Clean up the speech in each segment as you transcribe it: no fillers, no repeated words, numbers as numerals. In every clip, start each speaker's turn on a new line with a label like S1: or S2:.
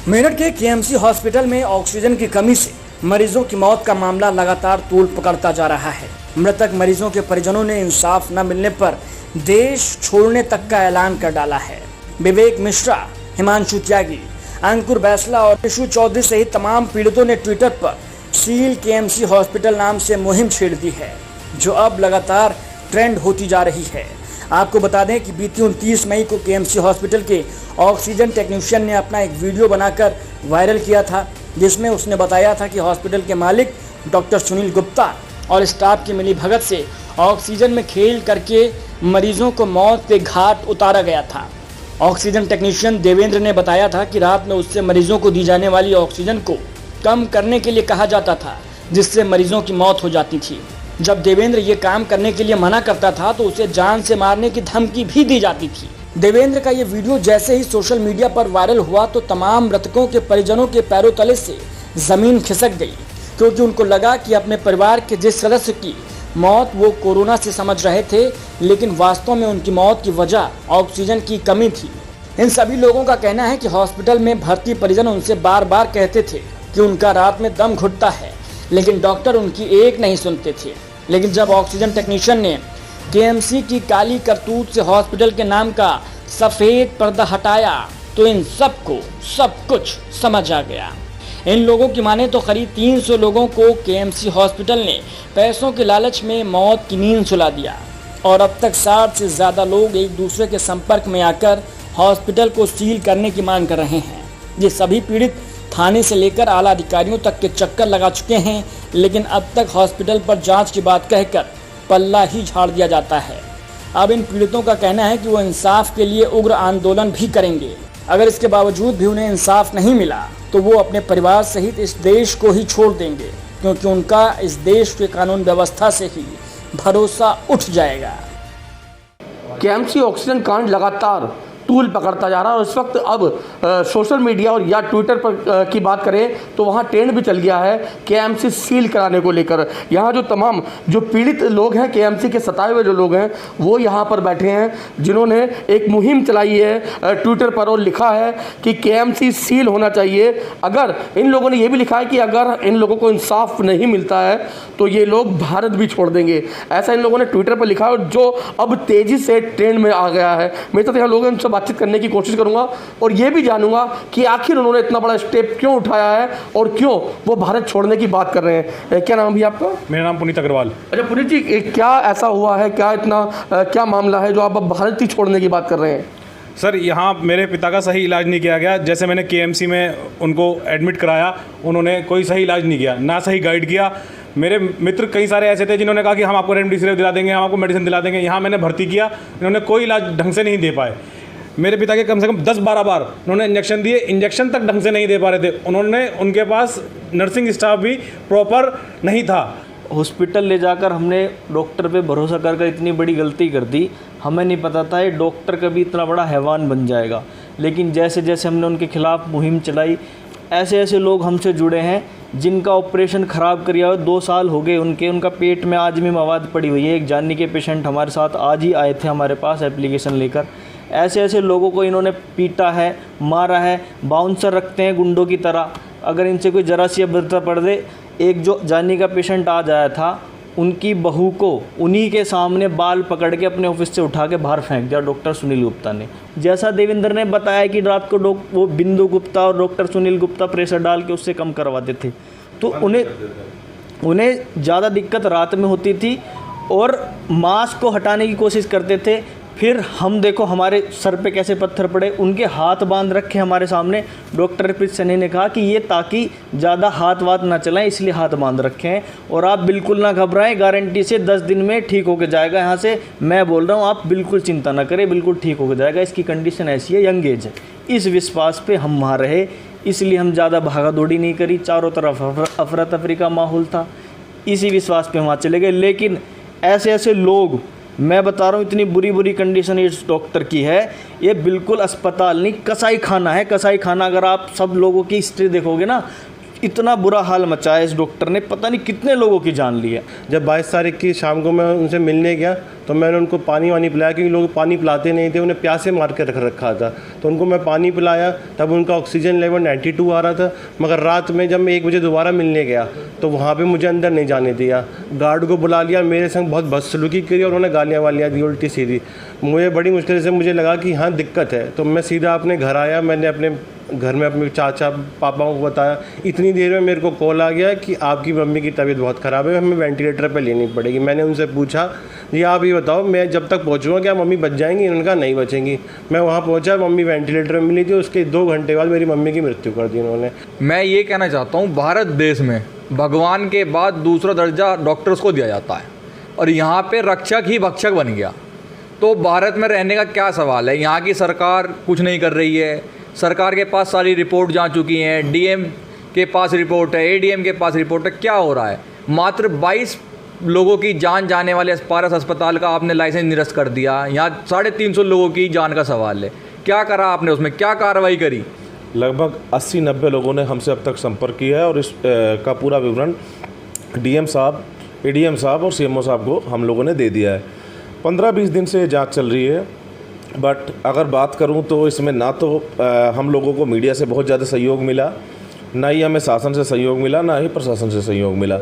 S1: मेरठ के KMC hospital में oxygen की कमी से मरीजों की मौत का मामला लगातार तूल पकड़ता जा रहा है। मृतक मरीजों के परिजनों ने इंसाफ न मिलने पर देश छोड़ने तक का ऐलान कर डाला है। विवेक मिश्रा, हिमांशु त्यागी, अंकुर बैसला और यशु चौधरी सहित तमाम पीड़ितों ने ट्विटर पर सील केएमसी हॉस्पिटल नाम से मुहिम छेड़ दी है, जो अब लगातार ट्रेंड होती जा रही है। आपको बता दें कि बीती 29 मई को केएमसी हॉस्पिटल के ऑक्सीजन टेक्नीशियन ने अपना एक वीडियो बनाकर वायरल किया था, जिसमें उसने बताया था कि हॉस्पिटल के मालिक डॉक्टर सुनील गुप्ता और स्टाफ की मिलीभगत से ऑक्सीजन में खेल करके मरीजों को मौत के घाट उतारा गया था। ऑक्सीजन टेक्नीशियन देवेंद्र ने बताया था कि रात में उससे मरीजों को दी जाने वाली ऑक्सीजन को कम करने के लिए कहा जाता था, जिससे मरीजों की मौत हो जाती थी। जब देवेंद्र ये काम करने के लिए मना करता था तो उसे जान से मारने की धमकी भी दी जाती थी। देवेंद्र का ये वीडियो जैसे ही सोशल मीडिया पर वायरल हुआ तो तमाम मृतकों के परिजनों के पैरों तले से जमीन खिसक गई, क्योंकि उनको लगा कि अपने परिवार के जिस सदस्य की मौत वो कोरोना से समझ रहे थे, लेकिन वास्तव में उनकी मौत की वजह ऑक्सीजन की कमी थी। इन सभी लोगों का कहना है कि हॉस्पिटल में भर्ती परिजन उनसे बार बार कहते थे कि उनका रात में दम घुटता है, लेकिन डॉक्टर उनकी एक नहीं सुनते थे। लेकिन जब ऑक्सीजन टेक्नीशियन ने केएमसी की काली करतूत से हॉस्पिटल के नाम का सफ़ेद पर्दा हटाया तो इन सबको सब कुछ समझ आ गया। इन लोगों की माने तो करीब 300 लोगों को केएमसी हॉस्पिटल ने पैसों के लालच में मौत की नींद सुला दिया और अब तक 60 से ज़्यादा लोग एक दूसरे के संपर्क में आकर हॉस्पिटल को सील करने की मांग कर रहे हैं। ये सभी पीड़ित थाने से लेकर आला अधिकारियों तक के चक्कर लगा चुके हैं, लेकिन अब तक हॉस्पिटल पर जांच की बात कहकर पल्ला ही झाड़ दिया जाता है। अब इन पीड़ितों का कहना है कि वो इंसाफ के लिए उग्र आंदोलन भी करेंगे। अगर इसके बावजूद भी उन्हें इंसाफ नहीं मिला तो वो अपने परिवार सहित इस देश को ही छोड़ देंगे, क्योंकि उनका इस देश के कानून व्यवस्था से ही भरोसा उठ जाएगा।
S2: केएमसी ऑक्सीजन कांड लगातार टूल पकड़ता जा रहा है और इस वक्त अब सोशल मीडिया और या ट्विटर पर की बात करें तो वहाँ ट्रेंड भी चल गया है केएमसी सील कराने को लेकर। यहाँ जो तमाम जो पीड़ित लोग हैं, केएमसी के सताए हुए जो लोग हैं, वो यहाँ पर बैठे हैं, जिन्होंने एक मुहिम चलाई है ट्विटर पर और लिखा है कि केएमसी सील होना चाहिए। अगर इन लोगों ने ये भी लिखा है कि अगर इन लोगों को इंसाफ नहीं मिलता है तो ये लोग भारत भी छोड़ देंगे, ऐसा इन लोगों ने ट्विटर पर लिखा है, जो अब तेज़ी से ट्रेंड में आ गया है। मेरे साथ यहाँ लोग हैं, बातचीत करने की कोशिश करूंगा और ये भी जानूंगा कि आखिर उन्होंने इतना बड़ा स्टेप क्यों उठाया है और क्यों वो भारत छोड़ने की बात कर रहे हैं। क्या नाम भी आपका?
S3: मेरा नाम पुनीत अग्रवाल।
S2: अच्छा पुनीत जी, क्या ऐसा हुआ है, क्या मामला है जो आप अब भारत ही छोड़ने की बात कर रहे हैं?
S3: सर, यहाँ मेरे पिता का सही इलाज नहीं किया गया। जैसे मैंने केएमसी में उनको एडमिट कराया, उन्होंने कोई सही इलाज नहीं किया, ना सही गाइड किया। मेरे मित्र कई सारे ऐसे थे जिन्होंने कहा कि हम आपको रेमडेसिविर दिला देंगे, हम आपको मेडिसिन दिला देंगे। यहाँ मैंने भर्ती किया, इन्होंने कोई इलाज ढंग से नहीं दे पाए। मेरे पिता के कम से कम 10-12 बार उन्होंने इंजेक्शन दिए, इंजेक्शन तक ढंग से नहीं दे पा रहे थे। उनके पास नर्सिंग स्टाफ भी प्रॉपर नहीं था।
S4: हॉस्पिटल ले जाकर हमने डॉक्टर पे भरोसा कर इतनी बड़ी गलती कर दी। हमें नहीं पता था ये डॉक्टर कभी इतना बड़ा हैवान बन जाएगा। लेकिन जैसे जैसे हमने उनके खिलाफ़ मुहिम चलाई, ऐसे ऐसे लोग हमसे जुड़े हैं जिनका ऑपरेशन ख़राब किया हुआ 2 साल हो गए। उनका पेट में आज भी मवाद पड़ी हुई है। एक जानी के पेशेंट हमारे साथ आज ही आए थे हमारे पास एप्लीकेशन लेकर। ऐसे ऐसे लोगों को इन्होंने पीटा है, मारा है, बाउंसर रखते हैं गुंडों की तरह। अगर इनसे कोई ज़रा सी अभद्रता पड़ दे, एक जो जानी का पेशेंट आज आया था, उनकी बहू को उन्हीं के सामने बाल पकड़ के अपने ऑफिस से उठा के बाहर फेंक दिया डॉक्टर सुनील गुप्ता ने। जैसा देवेंद्र ने बताया कि रात को वो बिंदु गुप्ता और डॉक्टर सुनील गुप्ता प्रेशर डाल के उससे कम करवाते थे, तो उन्हें ज़्यादा दिक्कत रात में होती थी और मास्क को हटाने की कोशिश करते थे। फिर हम देखो हमारे सर पे कैसे पत्थर पड़े, उनके हाथ बांध रखे हमारे सामने। डॉक्टर प्रीत सनी ने कहा कि ये ताकि ज़्यादा हाथ वाथ ना चलाएं, इसलिए हाथ बांध रखे हैं और आप बिल्कुल ना घबराएं, गारंटी से 10 दिन में ठीक होकर जाएगा। यहाँ से मैं बोल रहा हूँ, आप बिल्कुल चिंता ना करें, बिल्कुल ठीक होकर जाएगा। इसकी कंडीशन ऐसी है, यंग एज है। इस विश्वास पर हम वहाँ रहे, इसलिए हम ज़्यादा भागा दौड़ी नहीं करी। चारों तरफ अफरा तफरी का माहौल था, इसी विश्वास पे वहाँ चले गए। लेकिन ऐसे ऐसे लोग, मैं बता रहा हूँ, इतनी बुरी बुरी कंडीशन इस डॉक्टर की है, ये बिल्कुल अस्पताल नहीं, कसाई खाना है। कसाई खाना अगर आप सब लोगों की हिस्ट्री देखोगे ना, इतना बुरा हाल मचाया इस डॉक्टर ने, पता नहीं कितने लोगों की जान ली है।
S5: जब 22 तारीख की शाम को मैं उनसे मिलने गया तो मैंने उनको पानी वानी पिलाया, क्योंकि लोग पानी पिलाते नहीं थे, उन्हें प्यासे मार के रख रखा था। तो उनको मैं पानी पिलाया, तब उनका ऑक्सीजन लेवल 92 आ रहा था। मगर रात में जब मैं 1 बजे दोबारा मिलने गया तो वहाँ पे मुझे अंदर नहीं जाने दिया, गार्ड को बुला लिया, मेरे संग बहुत बदसलूकी करी और उन्होंने गालियाँ वालियाँ दी उल्टी सीधी। मुझे बड़ी मुश्किल से मुझे लगा कि हाँ दिक्कत है, तो मैं सीधा अपने घर आया। मैंने अपने घर में अपने चाचा पापा को बताया। इतनी देर में मेरे को कॉल आ गया कि आपकी मम्मी की तबीयत बहुत ख़राब है, हमें वेंटिलेटर पे लेनी पड़ेगी। मैंने उनसे पूछा, जी आप ये बताओ मैं जब तक पहुंचूंगा क्या मम्मी बच जाएंगी? उन्होंने कहा नहीं बचेंगी। मैं वहाँ पहुंचा, मम्मी वेंटिलेटर में मिली थी, उसके 2 घंटे बाद मेरी मम्मी की मृत्यु कर दी उन्होंने।
S6: मैं ये कहना चाहता हूँ, भारत देश में भगवान के बाद दूसरा दर्जा डॉक्टर्स को दिया जाता है और यहाँ पे रक्षक ही भक्षक बन गया। तो भारत में रहने का क्या सवाल है? यहाँ की सरकार कुछ नहीं कर रही है। सरकार के पास सारी रिपोर्ट जा चुकी हैं, डीएम के पास रिपोर्ट है, एडीएम के पास रिपोर्ट है। क्या हो रहा है? मात्र 22 लोगों की जान जाने वाले पारस अस्पताल का आपने लाइसेंस निरस्त कर दिया। यहाँ 350 लोगों की जान का सवाल है। क्या करा आपने उसमें? क्या कार्रवाई करी?
S7: लगभग 80-90 लोगों ने हमसे अब तक संपर्क किया है और इस का पूरा विवरण डीएम साहब, एडीएम साहब और सीएमओ साहब को हम लोगों ने दे दिया है। 15-20 दिन से जांच चल रही है। बट अगर बात करूं तो इसमें ना तो हम लोगों को मीडिया से बहुत ज़्यादा सहयोग मिला, ना ही हमें शासन से सहयोग मिला, ना ही प्रशासन से सहयोग मिला।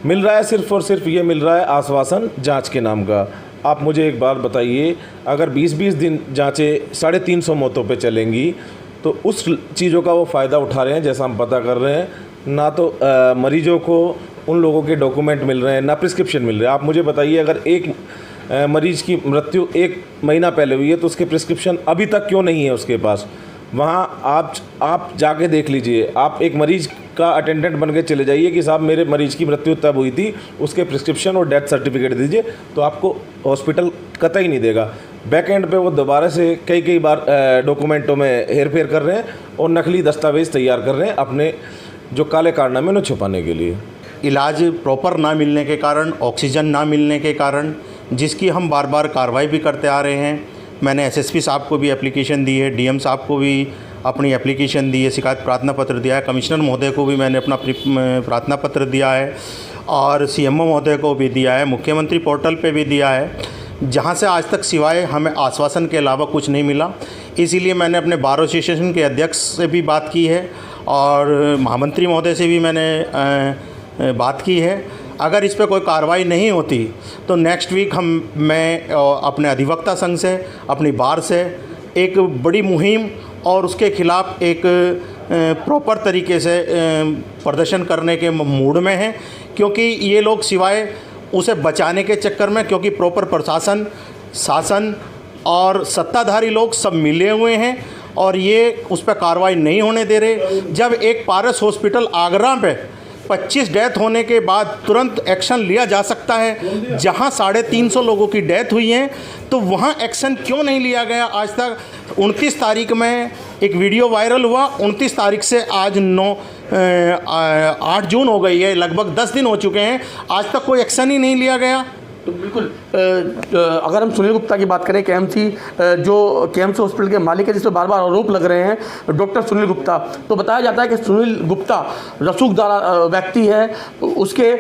S7: मिल रहा है सिर्फ़ और सिर्फ ये मिल रहा है आश्वासन जांच के नाम का। आप मुझे एक बात बताइए, अगर 20-20 दिन जांचें 350 मौतों पे चलेंगी तो उस चीज़ों का वो फ़ायदा उठा रहे हैं जैसा हम पता कर रहे हैं। ना तो मरीजों को उन लोगों के डॉक्यूमेंट मिल रहे हैं, ना प्रिस्क्रिप्शन मिल रहे हैं। आप मुझे बताइए, अगर एक मरीज़ की मृत्यु 1 महीना पहले हुई है तो उसके प्रिस्क्रिप्शन अभी तक क्यों नहीं है उसके पास? वहाँ आप जाके देख लीजिए। आप एक मरीज़ का अटेंडेंट बन के चले जाइए कि साहब मेरे मरीज़ की मृत्यु तब हुई थी, उसके प्रिस्क्रिप्शन और डेथ सर्टिफिकेट दीजिए, तो आपको हॉस्पिटल कतई नहीं देगा। बैक एंड पे वो दोबारा से कई बार डॉक्यूमेंटों में हेरफेर कर रहे हैं और नकली दस्तावेज़ तैयार कर रहे हैं अपने जो काले कारनामे उन्हें छुपाने के लिए।
S8: इलाज प्रॉपर ना मिलने के कारण, ऑक्सीजन ना मिलने के कारण, जिसकी हम बार बार कार्रवाई भी करते आ रहे हैं। मैंने एसएसपी साहब को भी एप्लीकेशन दी है, डीएम साहब को भी अपनी एप्लीकेशन दी है, शिकायत प्रार्थना पत्र दिया है, कमिश्नर महोदय को भी मैंने अपना प्रार्थना पत्र दिया है और सीएमओ महोदय को भी दिया है, मुख्यमंत्री पोर्टल पे भी दिया है, जहाँ से आज तक सिवाय हमें आश्वासन के अलावा कुछ नहीं मिला। इसीलिए मैंने अपने बार एसोसिएशन के अध्यक्ष से भी बात की है और महामंत्री महोदय से भी मैंने बात की है। अगर इस पर कोई कार्रवाई नहीं होती तो नेक्स्ट वीक मैं अपने अधिवक्ता संघ से, अपनी बार से एक बड़ी मुहिम और उसके ख़िलाफ़ एक प्रॉपर तरीके से प्रदर्शन करने के मूड में हैं, क्योंकि ये लोग सिवाय उसे बचाने के चक्कर में, क्योंकि प्रॉपर प्रशासन, शासन और सत्ताधारी लोग सब मिले हुए हैं और ये उस पर कार्रवाई नहीं होने दे रहे। जब एक पारस हॉस्पिटल आगरा पे 25 डेथ होने के बाद तुरंत एक्शन लिया जा सकता है, जहां 350 लोगों की डेथ हुई है, तो वहां एक्शन क्यों नहीं लिया गया आज तक? 29 तारीख में एक वीडियो वायरल हुआ, 29 तारीख से आज 8 जून हो गई है, लगभग 10 दिन हो चुके हैं, आज तक कोई एक्शन ही नहीं लिया गया।
S2: तो बिल्कुल अगर हम सुनील गुप्ता की बात करें, केएमसी हॉस्पिटल के मालिक है जिस पर बार बार आरोप लग रहे हैं डॉक्टर सुनील गुप्ता, तो बताया जाता है कि सुनील गुप्ता रसूखदार व्यक्ति है, उसके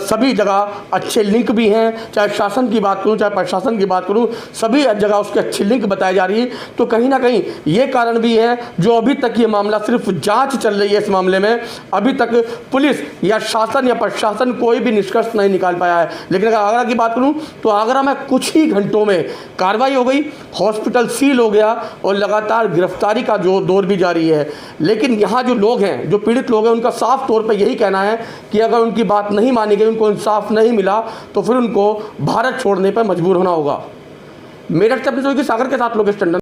S2: सभी जगह अच्छे लिंक भी हैं, चाहे शासन की बात करूं चाहे प्रशासन की बात करूं, सभी जगह उसके अच्छी लिंक बताई जा रही है। तो कहीं ना कहीं ये कारण भी है जो अभी तक ये मामला सिर्फ जाँच चल रही है। इस मामले में अभी तक पुलिस या शासन या प्रशासन कोई भी निष्कर्ष नहीं निकाल पाया है। लेकिन अगर आगरा की बात करूं तो आगरा में कुछ ही घंटों में कार्रवाई हो गई, हॉस्पिटल सील हो गया और लगातार गिरफ्तारी का जो दौर भी जारी है। लेकिन यहाँ जो लोग हैं, जो पीड़ित लोग हैं, उनका साफ तौर पे यही कहना है कि अगर उनकी बात नहीं मानी गई, उनको इंसाफ नहीं मिला, तो फिर उनको भारत छोड़ने पर मजबूर होना होगा। मेरठ से अपने सागर के साथ लोकेश टंडन।